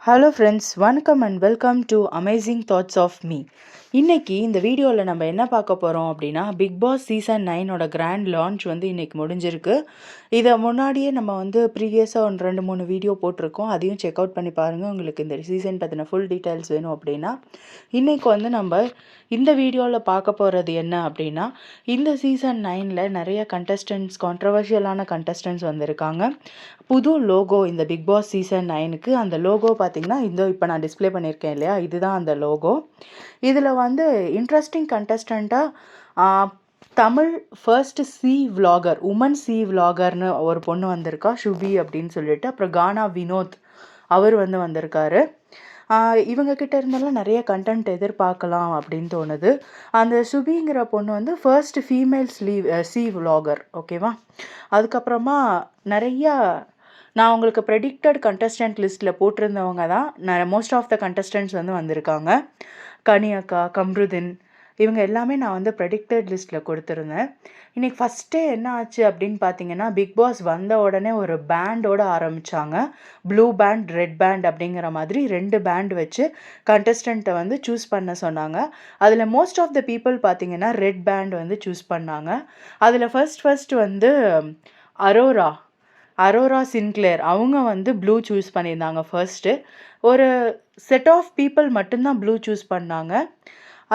Hello friends, வணக்கம் and welcome to amazing thoughts of me. இன்றைக்கி இந்த வீடியோவில் நம்ம என்ன பார்க்க போகிறோம் அப்படின்னா, பிக் பாஸ் சீசன் 9ஓட கிராண்ட் லான்ச் வந்து இன்றைக்கி முடிஞ்சிருக்கு. இதை முன்னாடியே நம்ம வந்து ப்ரீவியஸாக 2-3 வீடியோ போட்டிருக்கோம். அதையும் செக் அவுட் பண்ணி பாருங்கள். உங்களுக்கு இந்த சீசன் பற்றின ஃபுல் டீட்டெயில்ஸ் வேணும் அப்படின்னா. இன்றைக்கி வந்து நம்ம இந்த வீடியோவில் பார்க்க போகிறது என்ன அப்படின்னா, இந்த சீசன் 9ல் நிறைய கான்ட்ரவர்ஷியலான கண்டஸ்டன்ஸ் வந்திருக்காங்க. புது லோகோ இந்த பிக் பாஸ் சீசன் 9க்கு அந்த லோகோ பார்த்திங்கன்னா இப்போ நான் டிஸ்பிளே பண்ணியிருக்கேன் இல்லையா, இதுதான் அந்த லோகோ. இதில் வந்து இன்ட்ரெஸ்டிங் கண்டஸ்டண்ட்டாக தமிழ் ஃபர்ஸ்ட் உமன் சி விலாகர்னு ஒரு பொண்ணு வந்திருக்கா, சுபி அப்படின்னு சொல்லிட்டு. அப்புறம் கானா வினோத் அவர் வந்திருக்காரு. இவங்க கிட்ட இருந்தாலும் நிறைய கண்டென்ட் எதிர்பார்க்கலாம் அப்படின்னு தோணுது. அந்த சுபிங்கிற பொண்ணு வந்து ஃபர்ஸ்ட் ஃபீமேல் சி விலாகர், ஓகேவா. அதுக்கப்புறமா நிறையா நான் உங்களுக்கு ப்ரெடிக்டட் கண்டஸ்டன்ட் லிஸ்ட்டில் போட்டிருந்தவங்க தான் மோஸ்ட் ஆஃப் த கண்டஸ்டன்ட்ஸ் வந்திருக்காங்க. கனியக்கா, கம்ருதின், இவங்க எல்லாமே நான் வந்து ப்ரெடிக்டட் லிஸ்ட்டில் கொடுத்துருந்தேன். இன்றைக்கி ஃபஸ்ட்டே என்ன ஆச்சு அப்படின்னு பார்த்தீங்கன்னா, பிக் பாஸ் வந்த உடனே ஒரு பேண்டோடு ஆரம்பித்தாங்க. ப்ளூ பேண்ட், ரெட் பேண்ட் அப்படிங்கிற மாதிரி 2 பேண்ட் வச்சு கண்டஸ்டண்ட்டை வந்து சூஸ் பண்ண சொன்னாங்க. அதில் மோஸ்ட் ஆஃப் த பீப்புள் பார்த்தீங்கன்னா ரெட் பேண்ட் வந்து சூஸ் பண்ணாங்க. அதில் ஃபர்ஸ்ட் வந்து அரோரா சின்க்ளேர் அவங்க வந்து ப்ளூ சூஸ் பண்ணியிருந்தாங்க ஃபர்ஸ்ட்டு. ஒரு செட் ஆஃப் பீப்புள் மட்டும்தான் ப்ளூ சூஸ் பண்ணாங்க.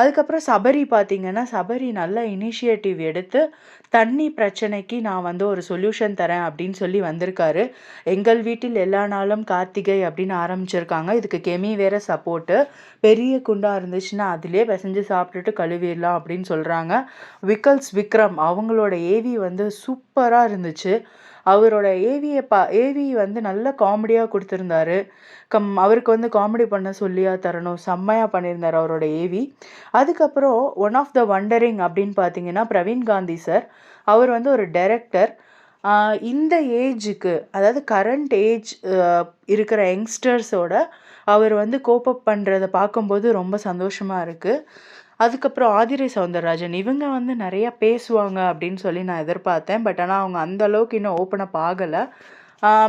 அதுக்கப்புறம் சபரி நல்ல இனிஷியேட்டிவ் எடுத்து தண்ணி பிரச்சனைக்கு நான் வந்து ஒரு சொல்யூஷன் தரேன் அப்படின்னு சொல்லி வந்திருக்காரு. எங்கள் வீட்டில் எல்லா நாளும் கார்த்திகை அப்படின்னு ஆரம்பிச்சிருக்காங்க. இதுக்கு கெமி வேற சப்போர்ட்டு. பெரிய குண்டா இருந்துச்சுன்னா அதிலே பிசைஞ்சு சாப்பிட்டுட்டு கழுவிடலாம் அப்படின்னு சொல்கிறாங்க. விக்ரம் அவங்களோட ஏவி வந்து சூப்பராக இருந்துச்சு. அவரோட ஏவி வந்து நல்ல காமெடியாக கொடுத்துருந்தாரு. அவருக்கு வந்து காமெடி பண்ண சொல்லியா தரணும், செம்மையாக பண்ணியிருந்தார் அவரோட ஏவி. அதுக்கப்புறம் ஒன் ஆஃப் த வண்டரிங் அப்படின்னு பார்த்தீங்கன்னா பிரவீன் காந்தி சார். அவர் வந்து ஒரு டைரக்டர். இந்த ஏஜுக்கு, அதாவது கரண்ட் ஏஜ் இருக்கிற யங்ஸ்டர்ஸோட அவர் வந்து கோப்பப் பண்ணுறதை பார்க்கும்போது ரொம்ப சந்தோஷமாக இருக்குது. அதுக்கப்புறம் ஆதிரை சௌந்தரராஜன் இவங்க வந்து நிறையா பேசுவாங்க அப்படின்னு சொல்லி நான் எதிர்பார்த்தேன். பட் ஆனால் அவங்க அந்தளவுக்கு இன்னும் ஓப்பன் அப் ஆகலை.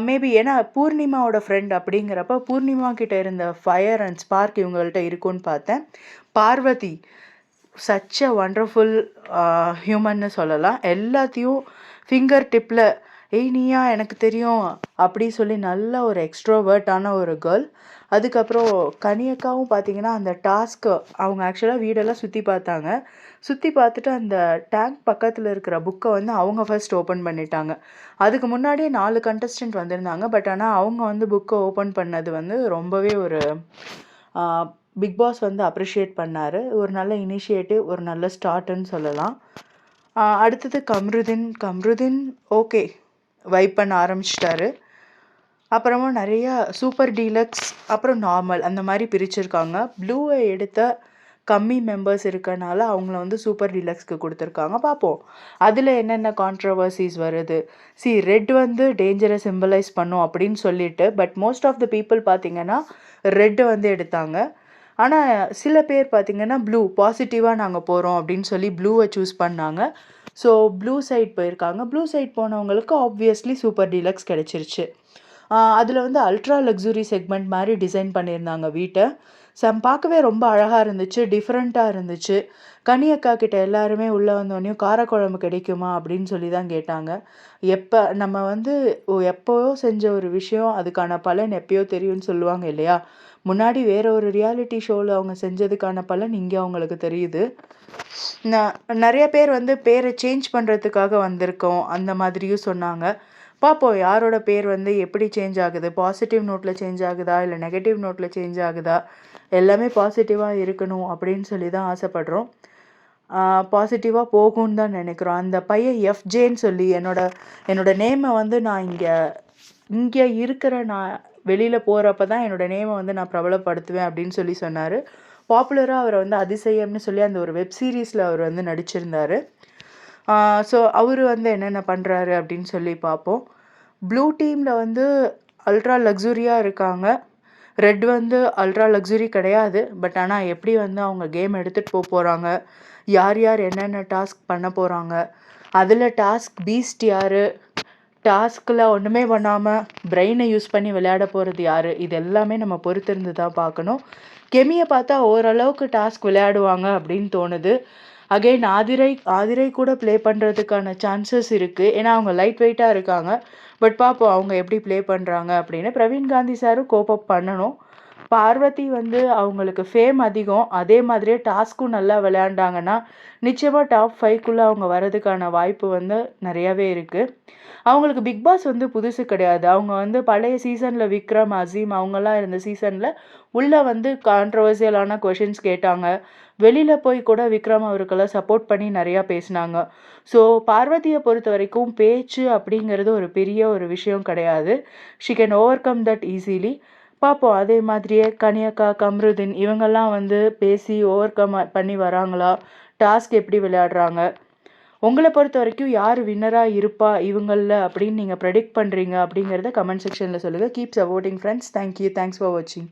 மேபி ஏன்னா பூர்ணிமாவோட ஃப்ரெண்ட் அப்படிங்கிறப்ப பூர்ணிமா கிட்ட இருந்த ஃபயர் அண்ட் ஸ்பார்க் இவங்கள்ட்ட இருக்குன்னு பார்த்தேன். பார்வதி சச் அ வண்டர்ஃபுல் ஹியூமன்னு சொல்லலாம். எல்லாத்தையும் ஃபிங்கர் டிப்பில் நீயா எனக்கு தெரியும் அப்படி சொல்லி நல்ல ஒரு எக்ஸ்ட்ரோவர்ட்டான ஒரு கேர்ள். அதுக்கப்புறம் கனியக்காவும் பார்த்தீங்கன்னா அந்த டாஸ்க்கு அவங்க ஆக்சுவலாக வீடெல்லாம் சுற்றி பார்த்தாங்க. சுற்றி பார்த்துட்டு அந்த டேங்க் பக்கத்தில் இருக்கிற புக்கை வந்து அவங்க ஃபர்ஸ்ட் ஓப்பன் பண்ணிட்டாங்க. அதுக்கு முன்னாடியே 4 கண்டஸ்டன்ட் வந்திருந்தாங்க. பட் ஆனால் அவங்க வந்து புக்கை ஓப்பன் பண்ணது வந்து ரொம்பவே ஒரு பிக் பாஸ் வந்து அப்ரிஷியேட் பண்ணார். ஒரு நல்ல இனிஷியேட்டிவ், ஒரு நல்ல ஸ்டார்ட்டுன்னு சொல்லலாம். அடுத்தது கம்ருதின் ஓகே வைப் பண்ண ஆரம்பிச்சிட்டாரு. அப்புறமா நிறையா சூப்பர் டீலக்ஸ், அப்புறம் நார்மல் அந்த மாதிரி பிரிச்சிருக்காங்க. ப்ளூவை எடுத்த கம்மி மெம்பர்ஸ் இருக்கனால அவங்கள வந்து சூப்பர் டீலக்ஸ்க்கு கொடுத்துருக்காங்க. பார்ப்போம் அதில் என்னென்ன கான்ட்ரவர்சிஸ் வருது. ரெட் வந்து டேஞ்சரை சிம்பலைஸ் பண்ணும் அப்படின்னு சொல்லிட்டு, but most of the people பார்த்திங்கன்னா ரெட்டு வந்து எடுத்தாங்க. ஆனால் சில பேர் பார்த்திங்கன்னா ப்ளூ பாசிட்டிவாக நாங்கள் போகிறோம் அப்படின்னு சொல்லி ப்ளூவை சூஸ் பண்ணாங்க. ஸோ ப்ளூ சைட் போயிருக்காங்க. ப்ளூ சைட் போனவங்களுக்கு ஆப்வியஸ்லி சூப்பர் டீலக்ஸ் கிடச்சிருச்சு. அதில் வந்து அல்ட்ரா லக்ஸுரி செக்மெண்ட் மாதிரி டிசைன் பண்ணியிருந்தாங்க வீட்டை. பார்க்கவே ரொம்ப அழகாக இருந்துச்சு, டிஃப்ரெண்ட்டாக இருந்துச்சு. கனியக்கா கிட்ட எல்லாருமே உள்ளே வந்தோடனையும் காரக்குழம்பு கிடைக்குமா அப்படின்னு சொல்லி தான் கேட்டாங்க. நம்ம வந்து எப்போயோ செஞ்ச ஒரு விஷயம் அதுக்கான பலன் எப்பயோ தெரியும்னு சொல்லுவாங்க இல்லையா. முன்னாடி வேற ஒரு ரியாலிட்டி ஷோவில் அவங்க செஞ்சதுக்கான பலன் இங்கே அவங்களுக்கு தெரியுது. நிறைய பேர் வந்து பேரை சேஞ்ச் பண்ணுறதுக்காக வந்திருக்கோம் அந்த மாதிரியும் சொன்னாங்க. பார்ப்போம் யாரோட பேர் வந்து எப்படி சேஞ்ச் ஆகுது, பாசிட்டிவ் நோட்டில் சேஞ்ச் ஆகுதா இல்லை நெகட்டிவ் நோட்டில் சேஞ்ச் ஆகுதா. எல்லாமே பாசிட்டிவாக இருக்கணும் அப்படின்னு சொல்லி தான் ஆசைப்படுறோம். பாசிட்டிவாக போகும்னு தான் நினைக்கிறோம். அந்த பையன் எஃப்ஜேன்னு சொல்லி என்னோட நேமை வந்து நான் இங்கே இருக்கிற நான் வெளியில் போகிறப்ப தான் என்னோடய நேமை வந்து நான் பிரபலப்படுத்துவேன் அப்படின்னு சொல்லி சொன்னார். பாப்புலராக அவரை வந்து அதிசயம்னு சொல்லி அந்த ஒரு வெப் சீரீஸில் அவர் வந்து நடிச்சிருந்தார். ஸோ அவர் வந்து என்னென்ன பண்ணுறாரு அப்படின்னு சொல்லி பார்ப்போம். ப்ளூ டீமில் வந்து அல்ட்ரா லக்ஸுரியாக இருக்காங்க. ரெட் வந்து அல்ட்ரா லக்ஸுரி கிடையாது. பட் ஆனால் எப்படி வந்து அவங்க கேம் எடுத்துகிட்டு போகிறாங்க, யார் என்னென்ன டாஸ்க் பண்ண போகிறாங்க, அதில் டாஸ்க் பீஸ்ட் யார், டாஸ்கில் ஒன்றுமே பண்ணாமல் பிரெயினை யூஸ் பண்ணி விளையாட போகிறது யார், இது எல்லாமே நம்ம பொறுத்திருந்து தான் பார்க்கணும். கெமியை பார்த்தா ஓரளவுக்கு டாஸ்க் விளையாடுவாங்க அப்படின்னு தோணுது. அகைன் ஆதிரை கூட ப்ளே பண்ணுறதுக்கான சான்சஸ் இருக்குது. ஏன்னா அவங்க லைட் வெயிட்டாக இருக்காங்க. பட் பார்ப்போம் அவங்க எப்படி ப்ளே பண்ணுறாங்க அப்படின்னு. பிரவீன் காந்தி சாரும் கோப்பப் பண்ணணும். பார்வதி வந்து அவங்களுக்கு ஃபேம் அதிகம். அதே மாதிரியே டாஸ்க்கும் நல்லா விளையாண்டாங்கன்னா நிச்சயமாக டாப் 5க்குள்ளே அவங்க வர்றதுக்கான வாய்ப்பு வந்து நிறையாவே இருக்குது. அவங்களுக்கு பிக் பாஸ் வந்து புதுசு கிடையாது. அவங்க வந்து பழைய சீசனில் விக்ரம், அசீம் அவங்கெல்லாம் இருந்த சீசனில் உள்ளே வந்து கான்ட்ரவர்சியலான கொஷின்ஸ் கேட்டாங்க. வெளியில் போய் கூட விக்ரம் அவருக்கெல்லாம் சப்போர்ட் பண்ணி நிறையா பேசினாங்க. ஸோ பார்வதியை பொறுத்த வரைக்கும் பேச்சு அப்படிங்கிறது ஒரு பெரிய ஒரு விஷயம் கிடையாது. She can over come that easily. பார்ப்போம். அதே மாதிரியே கனியக்கா, கம்ருதீன் இவங்கெல்லாம் வந்து பேசி ஓவர் கம் பண்ணி வராங்களா? டாஸ்க் எப்படி விளையாடுறாங்க? உங்களை பொறுத்த வரைக்கும் யார் வின்னராக இருப்பா இவங்களில் அப்படின்னு நீங்கள் ப்ரெடிக்ட் பண்ணுறீங்க அப்படிங்கிறத கமெண்ட் செக்ஷனில் சொல்லுங்கள். Keep supporting friends. Thank you. Thanks for வாட்சிங்.